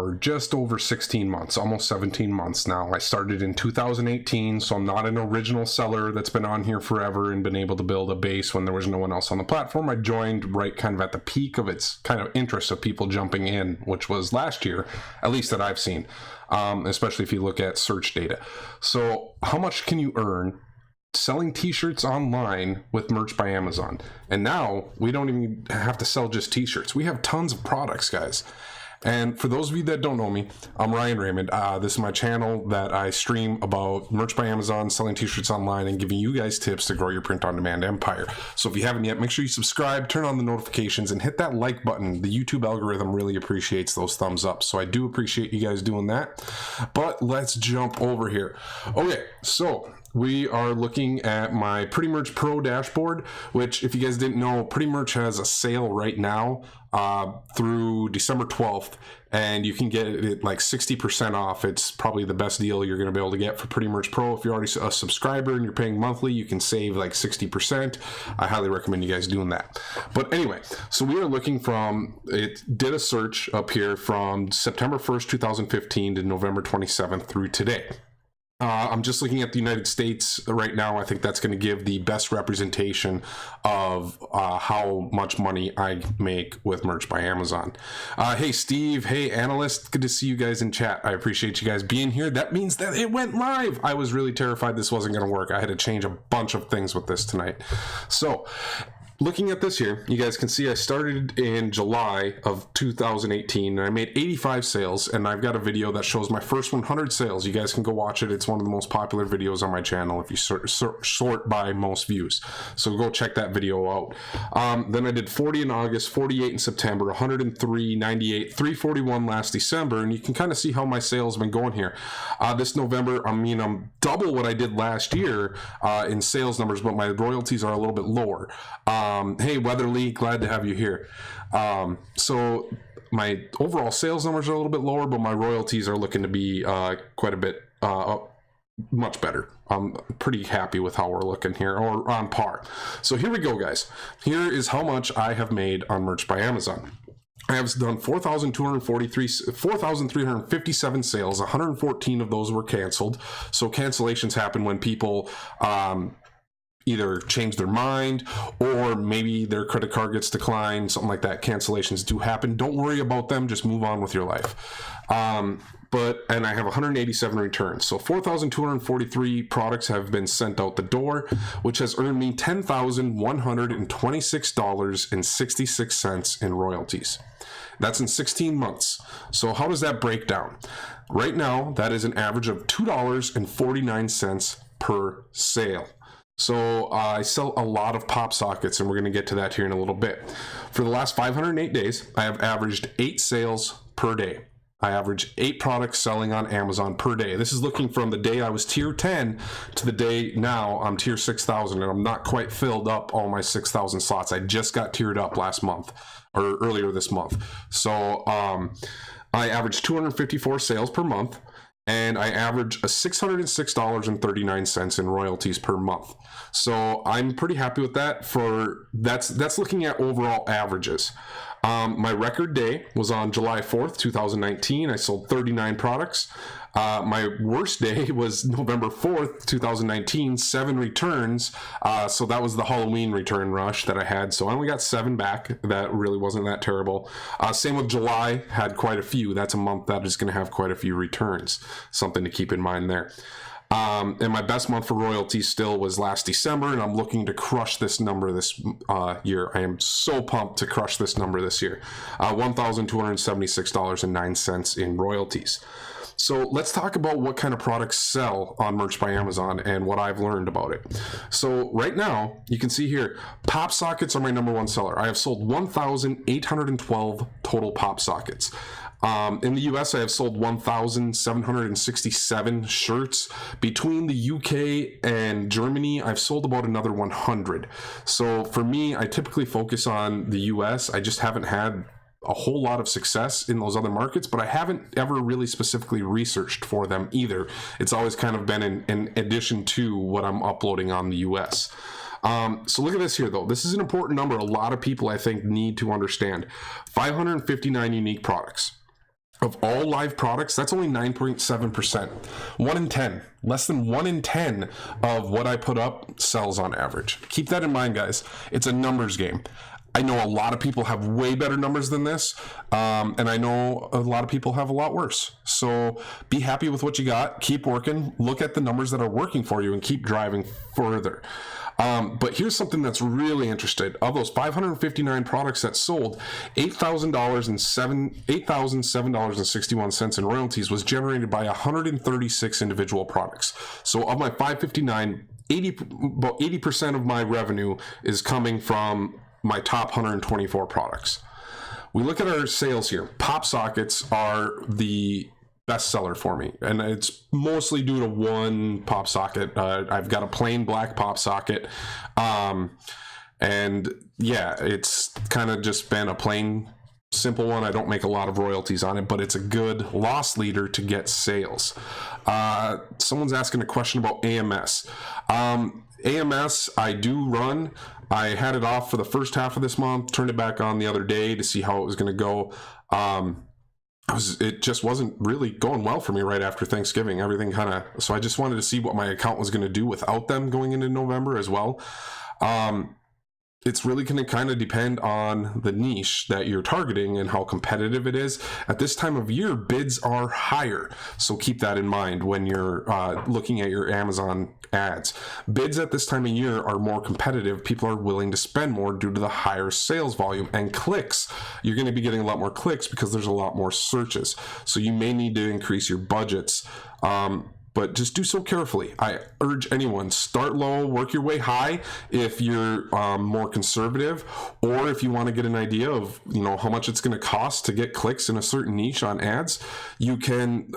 for just over 16 months, almost 17 months now. I started in 2018, so I'm not an original seller that's been on here forever and been able to build a base when there was no one else on the platform. I joined right kind of at the peak of its kind of interest of people jumping in, which was last year, at least that I've seen, especially if you look at search data. So how much can you earn selling t-shirts online with Merch by Amazon? And now we don't even have to sell just t-shirts. We have tons of products, guys. And for those of you that don't know me, I'm Ryan Raymond. This is my channel that I stream about Merch by Amazon, selling t-shirts online, and giving you guys tips to grow your print-on-demand empire. So if you haven't yet, make sure you subscribe, turn on the notifications, and hit that like button. The YouTube algorithm really appreciates those thumbs up, so I do appreciate you guys doing that. But let's jump over here. Okay, so we are looking at my Pretty Merch Pro dashboard, which, if you guys didn't know, Pretty Merch has a sale right now through December 12th, and you can get it like 60% off. It's probably the best deal you're going to be able to get for Pretty Merch Pro. If you're already a subscriber and you're paying monthly, you can save like 60%. I highly recommend you guys doing that. But anyway, so we are looking from, it did a search up here from September 1st, 2015 to November 27th through today. I'm just looking at the United States right now. I think that's going to give the best representation of how much money I make with Merch by Amazon. Hey, Steve. Hey, Analyst. Good to see you guys in chat. I appreciate you guys being here. That means that it went live. I was really terrified this wasn't going to work. I had to change a bunch of things with this tonight. So, looking at this here, you guys can see I started in July of 2018 and I made 85 sales, and I've got a video that shows my first 100 sales. You guys can go watch it. It's one of the most popular videos on my channel if you sort by most views. So go check that video out. Then I did 40 in August, 48 in September, 103, 98, 341 last December, and you can kind of see how my sales have been going here. This November, I'm double what I did last year in sales numbers, but my royalties are a little bit lower. Hey, Weatherly, glad to have you here. So my overall sales numbers are a little bit lower, but my royalties are looking to be quite a bit much better. I'm pretty happy with how we're looking here, or on par. So here we go, guys. Here is how much I have made on Merch by Amazon. I have done 4,357 sales. 114 of those were canceled. So cancellations happen when people either change their mind, or maybe their credit card gets declined, something like that. Cancellations do happen. Don't worry about them. Just move on with your life. And I have 187 returns. So 4,243 products have been sent out the door, which has earned me $10,126.66 in royalties. That's in 16 months. So how does that break down? Right now, that is an average of $2.49 per sale. So I sell a lot of pop sockets, and we're going to get to that here in a little bit. For the last 508 days, I have averaged 8 sales per day. I average 8 products selling on Amazon per day. This is looking from the day I was tier 10 to the day now I'm tier 6,000, and I'm not quite filled up all my 6,000 slots. I just got tiered up last month, or earlier this month. So I average 254 sales per month, and I average a $606.39 in royalties per month. So I'm pretty happy with that. That's looking at overall averages. My record day was on July 4th, 2019. I sold 39 products. My worst day was November 4th, 2019, 7 returns. So that was the Halloween return rush that I had. So I only got 7 back. That really wasn't that terrible. Same with July, had quite a few. That's a month that is going to have quite a few returns. Something to keep in mind there. And my best month for royalties still was last December, and I'm looking to crush this number this year. I am so pumped to crush this number this year. $1,276.09 in royalties. So let's talk about what kind of products sell on Merch by Amazon and what I've learned about it. So right now, you can see here, pop sockets are my #1 seller. I have sold 1,812 total pop sockets. In the US, I have sold 1,767 shirts. Between the UK and Germany, I've sold about another 100. So for me, I typically focus on the US. I just haven't had a whole lot of success in those other markets, but I haven't ever really specifically researched for them either. It's always kind of been in addition to what I'm uploading on the US. So look at this here, though. This is an important number. A lot of people, I think, need to understand. 559 unique products. of all live products, that's only 9.7%. 1 in 10, less than 1 in 10 of what I put up sells on average. Keep that in mind, guys. It's a numbers game. I know a lot of people have way better numbers than this, and I know a lot of people have a lot worse. So be happy with what you got. Keep working. Look at the numbers that are working for you and keep driving further. But here's something that's really interesting. Of those 559 products that sold, $8,007.61 in royalties was generated by 136 individual products. So of my 559, about 80% of my revenue is coming from my top 124 products. We look at our sales here. Pop sockets are the best seller for me, and it's mostly due to one pop socket. I've got a plain black pop socket, and yeah, it's kind of just been a plain simple one. I don't make a lot of royalties on it, but it's a good loss leader to get sales. Someone's asking a question about AMS. AMS I do run. I had it off for the first half of this month, turned it back on the other day to see how it was going to go. It just wasn't really going well for me right after Thanksgiving. Everything so I just wanted to see what my account was going to do without them going into November as well. It's really going to kind of depend on the niche that you're targeting and how competitive it is. At this time of year, bids are higher. So keep that in mind when you're looking at your Amazon ads. Bids at this time of year are more competitive. People are willing to spend more due to the higher sales volume and clicks. You're going to be getting a lot more clicks because there's a lot more searches. So you may need to increase your budgets. But just do so carefully. I urge anyone, start low, work your way high if you're more conservative, or if you want to get an idea of how much it's going to cost to get clicks in a certain niche on ads. You can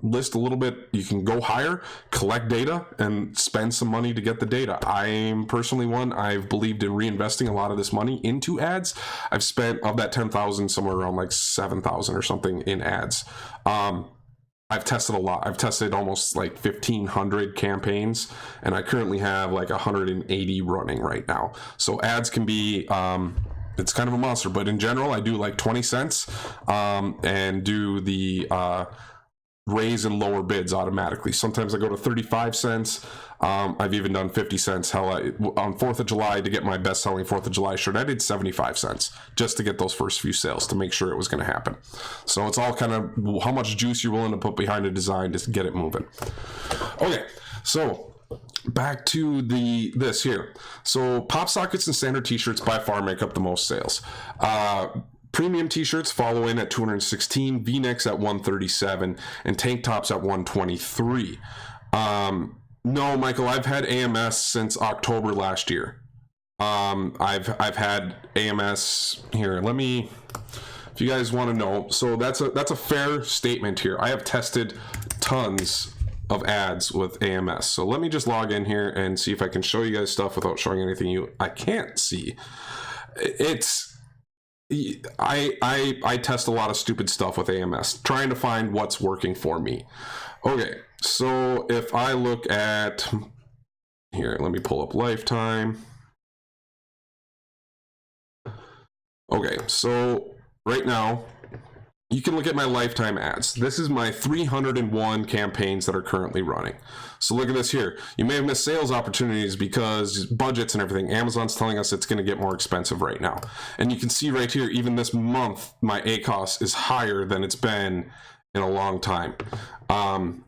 list a little bit. You can go higher, collect data, and spend some money to get the data. I'm personally one. I've believed in reinvesting a lot of this money into ads. I've spent of that 10,000 somewhere around like 7,000 or something in ads. I've tested a lot. I've tested almost like 1,500 campaigns, and I currently have like 180 running right now. So ads can be, it's kind of a monster, but in general, I do like 20 cents and do the raise and lower bids automatically. Sometimes I go to 35 cents. I've even done 50 cents. Hell, on 4th of July, to get my best selling 4th of July shirt, I did 75 cents just to get those first few sales to make sure it was going to happen. So it's all kind of how much juice you're willing to put behind a design to get it moving. Okay, so back to this here. So pop sockets and standard t-shirts by far make up the most sales. Premium t-shirts follow in at 216, v-necks at 137, and tank tops at 123. No, Michael, I've had AMS since October last year. I've had AMS here. If you guys want to know, so that's a fair statement here. I have tested tons of ads with AMS. So let me just log in here and see if I can show you guys stuff without showing anything I can't see. I test a lot of stupid stuff with AMS, trying to find what's working for me. Okay, so if I look at here, let me pull up lifetime. Okay, so right now you can look at my lifetime ads. This is my 301 campaigns that are currently running. So look at this here. You may have missed sales opportunities because budgets and everything. Amazon's telling us it's going to get more expensive right now. And you can see right here, even this month, my ACOS is higher than it's been in a long time.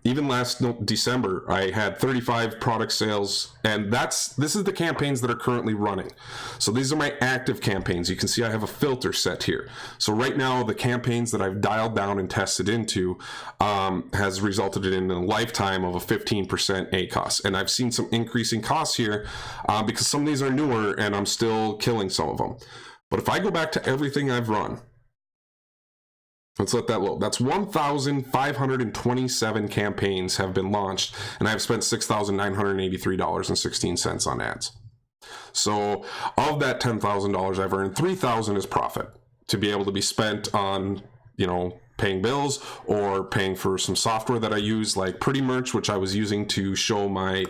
Even last December, I had 35 product sales, and this is the campaigns that are currently running. So these are my active campaigns. You can see I have a filter set here. So right now, the campaigns that I've dialed down and tested into has resulted in a lifetime of a 15% ACOS. And I've seen some increasing costs here because some of these are newer, and I'm still killing some of them. But if I go back to everything I've run, let's let that load. That's 1,527 campaigns have been launched, and I've spent $6,983.16 on ads. So of that $10,000 I've earned, $3,000 is profit to be able to be spent on, paying bills or paying for some software that I use, like Pretty Merch, which I was using to show my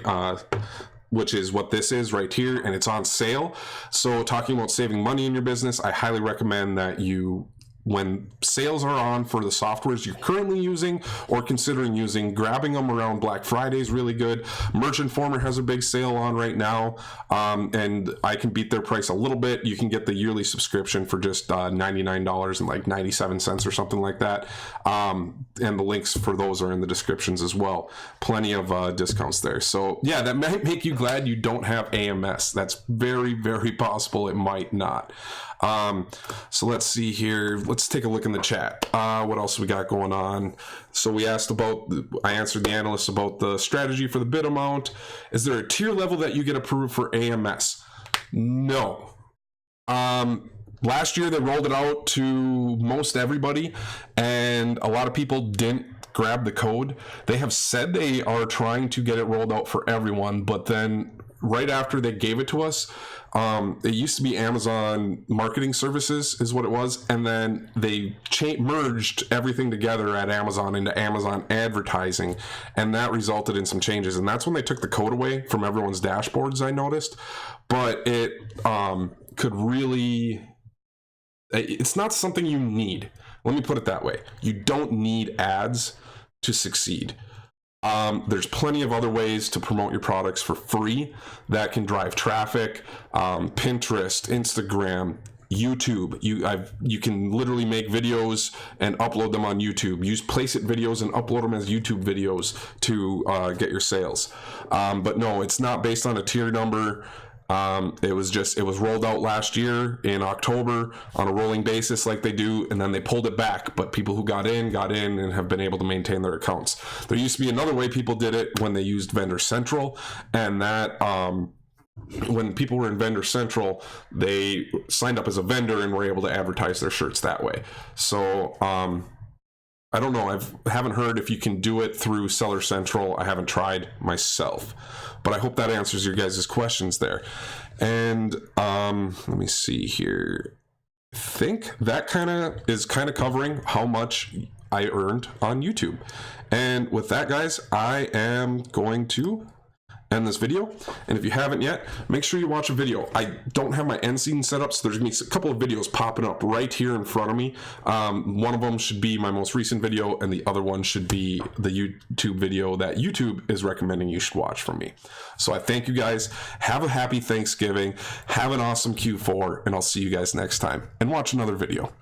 which is what this is right here, and it's on sale. So talking about saving money in your business, I highly recommend that you when sales are on for the softwares you're currently using or considering using, grabbing them around Black Friday is really good. Merch Informer has a big sale on right now, and I can beat their price a little bit. You can get the yearly subscription for just $99.97 or something like that, and the links for those are in the descriptions as well. Plenty of discounts there. So yeah, that might make you glad you don't have AMS. That's very, very possible it might not. So let's see here. Let's take a look in the chat. What else we got going on? So we asked I answered the analysts about the strategy for the bid amount. Is there a tier level that you get approved for AMS? No. Last year they rolled it out to most everybody, and a lot of people didn't grab the code. They have said they are trying to get it rolled out for everyone, but then right after they gave it to us, it used to be Amazon Marketing Services is what it was, and then they merged everything together at Amazon into Amazon Advertising, and that resulted in some changes, and that's when they took the code away from everyone's dashboards, I noticed. But it could really, it's not something you need. Let me put it that way. You don't need ads to succeed. There's plenty of other ways to promote your products for free that can drive traffic. Pinterest, Instagram, YouTube. You can literally make videos and upload them on YouTube. Use Placeit videos and upload them as YouTube videos to get your sales. But no, it's not based on a tier number. It was rolled out last year in October on a rolling basis like they do, and then they pulled it back, but people who got in and have been able to maintain their accounts. There used to be another way people did it when they used Vendor Central, and that when people were in Vendor Central, they signed up as a vendor and were able to advertise their shirts that way. So I don't know. I haven't heard if you can do it through Seller Central. I haven't tried myself, but I hope that answers your guys' questions there. And let me see here. I think that is covering how much I earned on YouTube. And with that, guys, I am going to end this video. And if you haven't yet, make sure you watch a video. I don't have my end scene set up, so there's gonna be a couple of videos popping up right here in front of me. One of them should be my most recent video, and the other one should be the YouTube video that YouTube is recommending you should watch from me. So I thank you guys. Have a happy Thanksgiving. Have an awesome Q4, and I'll see you guys next time. And watch another video.